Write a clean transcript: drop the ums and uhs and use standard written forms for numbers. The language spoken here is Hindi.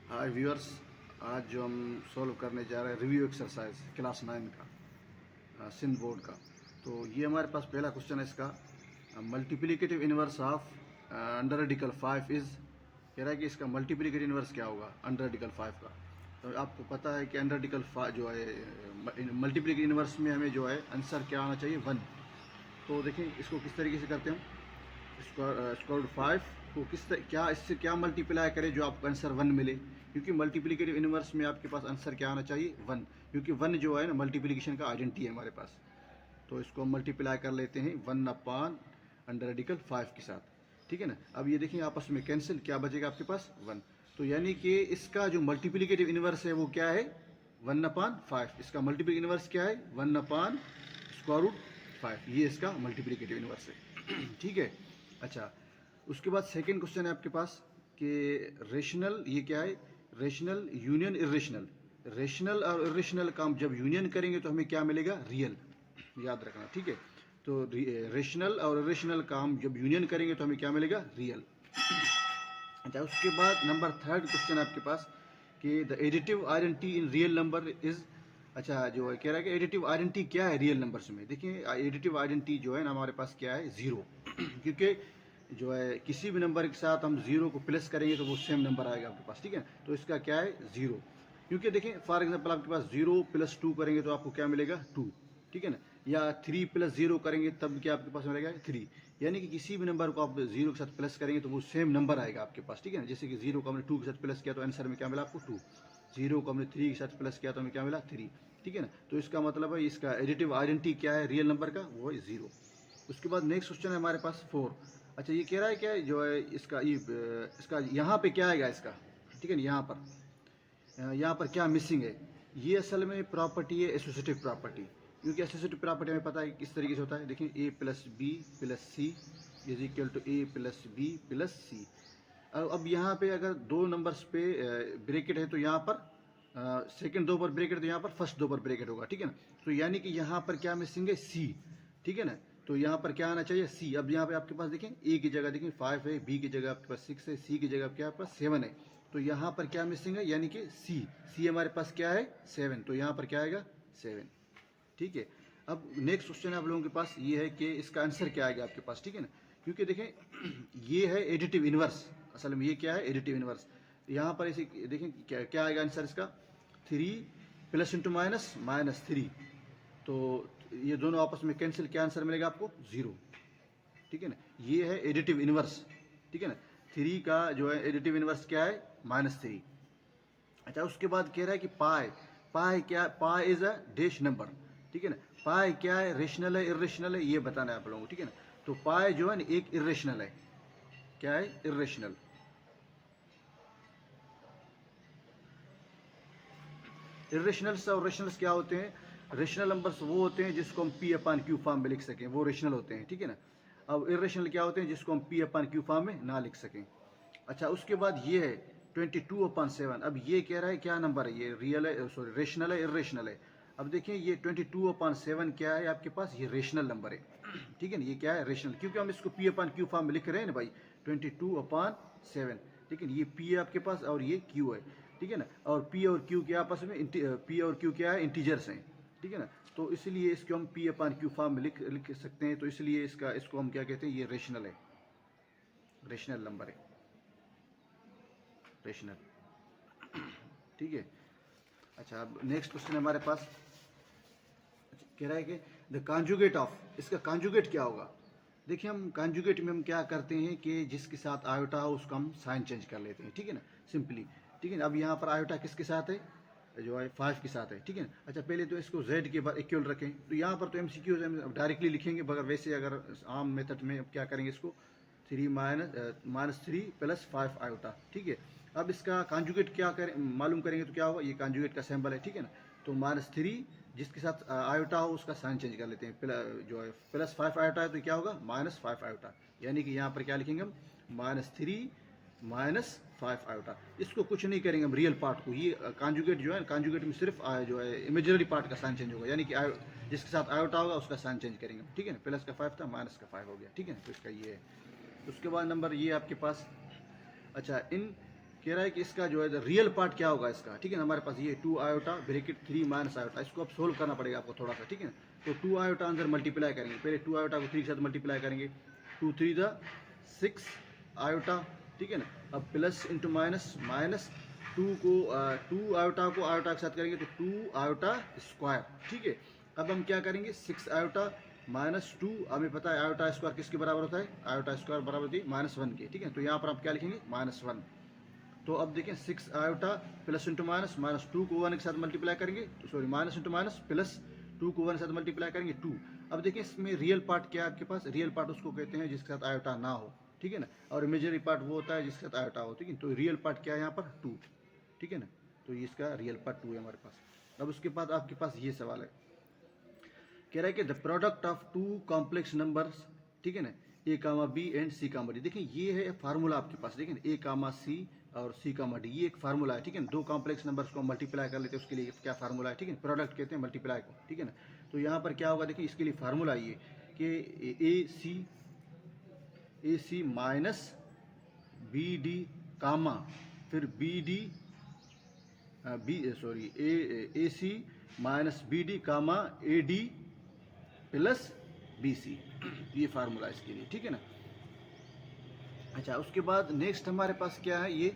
हाय व्यूअर्स, आज जो हम सॉल्व करने जा रहे हैं रिव्यू एक्सरसाइज क्लास 9 का सिंध बोर्ड का। तो ये हमारे पास पहला क्वेश्चन है इसका, multiplicative inverse of under radical 5 is. कह रहा है कि इसका मल्टीप्लिकेटिव इनवर्स क्या होगा अंडर रेडिकल 5 का। तो आपको पता है कि अंडर रेडिकल 5 जो है मल्टीप्लिकेटिव इनवर्स में हमें जो है आंसर क्या आना चाहिए, 1। तो देखिए इसको किस तरीके से करते हैं। स्क्वायर रूट 5 को क्या इससे क्या मल्टीप्लाई करें जो आपको आंसर 1 मिले, क्योंकि मल्टीप्लिकेटिव इनवर्स में आपके पास आंसर क्या आना चाहिए, 1, क्योंकि 1 जो है ना मल्टीप्लिकेशन का आइडेंटिटी है हमारे पास। तो इसको हम मल्टीप्लाई कर लेते हैं 1/5 के साथ, ठीक है ना। अब ये देखिए आपस में कैंसिल, क्या बचेगा आपके पास 1। तो यानी कि इसका जो मल्टीप्लिकेटिव इनवर्स है वो क्या है, 1/5। इसका मल्टीप्लिकेटिव इनवर्स क्या है, 1/√5। ये इसका मल्टीप्लिकेटिव इनवर्स है ठीक है। अच्छा, उसके बाद सेकेंड क्वेश्चन है आपके पास कि रेशनल, ये क्या है, रेशनल यूनियन इरेशनल। रेशनल और इरेशनल का हम जब यूनियन करेंगे तो हमें क्या मिलेगा, रियल। याद रखना, ठीक है। तो रेशनल और इरेशनल का हम जब यूनियन करेंगे तो हमें क्या मिलेगा, रियल। अच्छा, उसके बाद नंबर थर्ड क्वेश्चन आपके पास कि the additive identity in real number is. अच्छा, जो है कह रहा है कि एडिटिव आइडेंटिटी क्या है रियल नंबर्स में। देखिए एडिटिव आइडेंटिटी जो है ना हमारे पास क्या है, जीरो क्योंकि जो है किसी भी नंबर के साथ हम जीरो को प्लस करेंगे तो वो सेम नंबर आएगा आपके पास, ठीक है। तो इसका क्या है, जीरो। क्योंकि देखिए फॉर एग्जांपल आपके पास 0 + 2 करेंगे तो आपको क्या मिलेगा, 2, ठीक है ना। या 3 + 0 करेंगे तब क्या आपके पास मिलेगा, 3। यानी कि किसी भी नंबर को आप 0 के साथ प्लस करेंगे तो वो सेम नंबर आएगा आपके पास, ठीक है ना। जैसे कि 0 को हमने 2 के साथ प्लस किया तो आंसर में क्या मिला आपको, 2। 0 को हमने 3 के साथ प्लस किया तो हमें क्या मिला, 3, ठीक है ना। तो इसका मतलब है इसका एडिटिव आइडेंटिटी क्या है रियल नंबर का, वो है 0। उसके बाद नेक्स्ट क्वेश्चन है हमारे पास 4। अच्छा, ये कह रहा है क्या जो है इसका ये इसका यहाँ पे क्या आएगा इसका, ठीक है ना। यहाँ पर क्या मिसिंग है, ये असल में प्रॉपर्टी है एसोसिएटिव प्रॉपर्टी। क्योंकि एसोसिएटिव प्रॉपर्टी हमें पता है किस तरीके से होता है। देखिए a + b + c is equal to a + b + c। अब यहाँ पे अगर दो नंबर्स पे ब्रैकेट है तो यहाँ पर सेकंड दो पर ब्रैकेट, तो यहाँ पर फर्स्ट दो पर ब्रैकेट होगा, ठीक है ना। तो यानी कि यहाँ पर क्या मिसिंग है, सी, ठीक है ना। तो यहाँ पर क्या आना चाहिए, सी। अब यहाँ पे आपके पास देखें ए की जगह देखें 5 है, बी की जगह आपके पास 6 है, सी की जगह आपके पास 7 है। तो यहाँ पर क्या मिसिंग है, यानी कि सी। सी हमारे पास क्या है, 7। तो यहाँ पर क्या आएगा, 7, ठीक है। अब नेक्स्ट क्वेश्चन आप लोगों के पास ये है कि इसका आंसर क्या आएगा आपके पास, ठीक है ना। क्योंकि देखें ये है एडिटिव इनवर्स, असल में ये क्या है, एडिटिव इनवर्स। यहाँ पर इसे देखें क्या आएगा आंसर इसका, 3 प्लस इंटू माइनस -3। तो ये दोनों आपस में कैंसिल, क्या आंसर मिलेगा आपको, 0, ठीक है ना। ये है एडिटिव इनवर्स, ठीक है ना। 3 का जो है एडिटिव इनवर्स क्या है, -3। अच्छा, उसके बाद कह रहा है कि पाई, पाई क्या, pi is a dash number, ठीक है ना। पाई क्या है, रेशनल है इरेशनल है, ये बताना है आप लोगों को, ठीक है ना। तो पाई जो है ना एक इरेशनल है, क्या है, इरेशनल। इरेशनल्स और रेशनल्स क्या होते हैं, रेशनल नंबर्स वो होते हैं जिसको हम P/Q फॉर्म में लिख सकें, वो रेशनल होते हैं, ठीक है ना। अब इरेशनल क्या होते हैं जिसको हम P/Q फॉर्म में ना लिख सकें। अच्छा, उसके बाद ये है 22/7। अब ये कह रहा है क्या नंबर है, ये रियल है, सॉरी रेशनल है इरेशनल है। अब देखिए ये 22/7 क्या है आपके पास, ये रेशनल नंबर है ठीक है ना। ये क्या है, रेशनल, क्योंकि हम इसको P/Q फॉर्म में लिख रहे हैं ना भाई, 22/7, ठीक है। ये P है आपके पास और ये Q है, ठीक है ना। और P और Q के आपस में P और Q क्या है, इंटीजर्स हैं, ठीक है ना। तो इसलिए इसको हम P/Q फॉर्म में लिख सकते हैं। तो इसलिए इसको हम क्या कहते हैं, ये रेशनल है, रेशनल नंबर है, रेशनल, ठीक है। अच्छा, अब नेक्स्ट क्वेश्चन है हमारे पास, कह रहा है कि द कॉन्जुगेट ऑफ, इसका कॉन्जुगेट क्या होगा। देखिए हम कॉन्जुगेट में हम क्या करते हैं कि जिसके साथ आयोटा हो उसका हम साइन चेंज कर लेते हैं, ठीक है ना, सिंपली, ठीक है ना। अब यहाँ पर आयोटा किसके साथ है, जो है 5 के साथ है, ठीक है ना। अच्छा, पहले तो इसको z के बाद इक्वल रखें। तो यहाँ पर तो MCQ डायरेक्टली लिखेंगे, मगर वैसे अगर आम मेथड में क्या करेंगे, इसको 3 -3 + 5 आयोटा, ठीक है। अब इसका कॉन्जुगेट क्या करें, मालूम करेंगे तो क्या होगा, ये कॉन्जुगेट का सिंबल है, ठीक है ना। तो -3 जिसके साथ आयोटा हो उसका साइन चेंज कर लेते हैं, जो है +5 आयोटा है तो क्या होगा, -5 आयोटा। यानी कि यहाँ पर क्या लिखेंगे हम, -3 -5 आयोटा। इसको कुछ नहीं करेंगे हम, रियल पार्ट को, ये कॉन्जुगेट जो है, कॉन्जुगेट में सिर्फ जो है इमेजिनरी पार्ट का साइन चेंज होगा, यानी कि जिसके साथ आयोटा होगा उसका साइन चेंज करेंगे, ठीक है ना। प्लस का 5 था, माइनस का 5 हो गया, ठीक है ना। तो इसका ये है। उसके बाद नंबर ये आपके पास, अच्छा, इन कह रहा है कि इसका जो है रियल पार्ट क्या होगा इसका, ठीक है ना। हमारे पास ये 2 आयोटा ब्रैकेट 3 माइनस आयोटा, इसको अब सोल्व करना पड़ेगा आपको थोड़ा सा, ठीक है। तो 2 आयोटा अंदर मल्टीप्लाई करेंगे, पहले 2 आयोटा को 3 के साथ मल्टीप्लाई करेंगे, 2 3 द 6 आयोटा, ठीक है ना। अब plus into minus, minus 2 iota को आयोटा के साथ करेंगे तो 2 आयोटा स्क्वायर, ठीक है। अब हम क्या करेंगे, 6 आयोटा माइनस 2, हमें पता है आयोटा स्क्वायर किसके बराबर होता है, आयोटा स्क्वायर बराबर होती है -1 के, ठीक है। तो यहाँ पर आप क्या लिखेंगे, -1। तो अब देखें 6 आयोटा प्लस इंटू माइनस, -2 को 1 के साथ मल्टीप्लाई करेंगे, sorry minus into minus plus 2 को 1 के साथ मल्टीप्लाई करेंगे 2। अब देखिए इसमें रियल पार्ट क्या है आपके पास, रियल पार्ट उसको कहते हैं जिसके साथ आयोटा ना हो, ठीक है ना। और इमेजिनरी पार्ट वो होता है जिसके साथ आयोटा हो, ठीक है। तो रियल पार्ट क्या है यहाँ पर 2, ठीक है ना। तो ये इसका रियल पार्ट 2 है हमारे पास। अब उसके बाद आपके पास ये सवाल है, कह रहा है कि the product of 2 complex numbers, ठीक है ना, A comma B and C comma D. देखिए ये है फार्मूला आपके पास, देखिए ए कामा सी और सी कामा डी, ये एक फार्मूला है, ठीक है ना। 2 कॉम्प्लेक्स नंबर्स को मल्टीप्लाई कर लेते हैं, उसके लिए क्या फार्मूला है, ठीक है। प्रोडक्ट कहते हैं मल्टीप्लाई को, ठीक है ना। तो यहाँ पर क्या होगा, देखिए इसके लिए फार्मूला ये कि A C minus B D comma फिर B D A C minus B D comma A D plus B C, ये फार्मूला इसके लिए, ठीक है ना। अच्छा उसके बाद नेक्स्ट हमारे पास क्या है, ये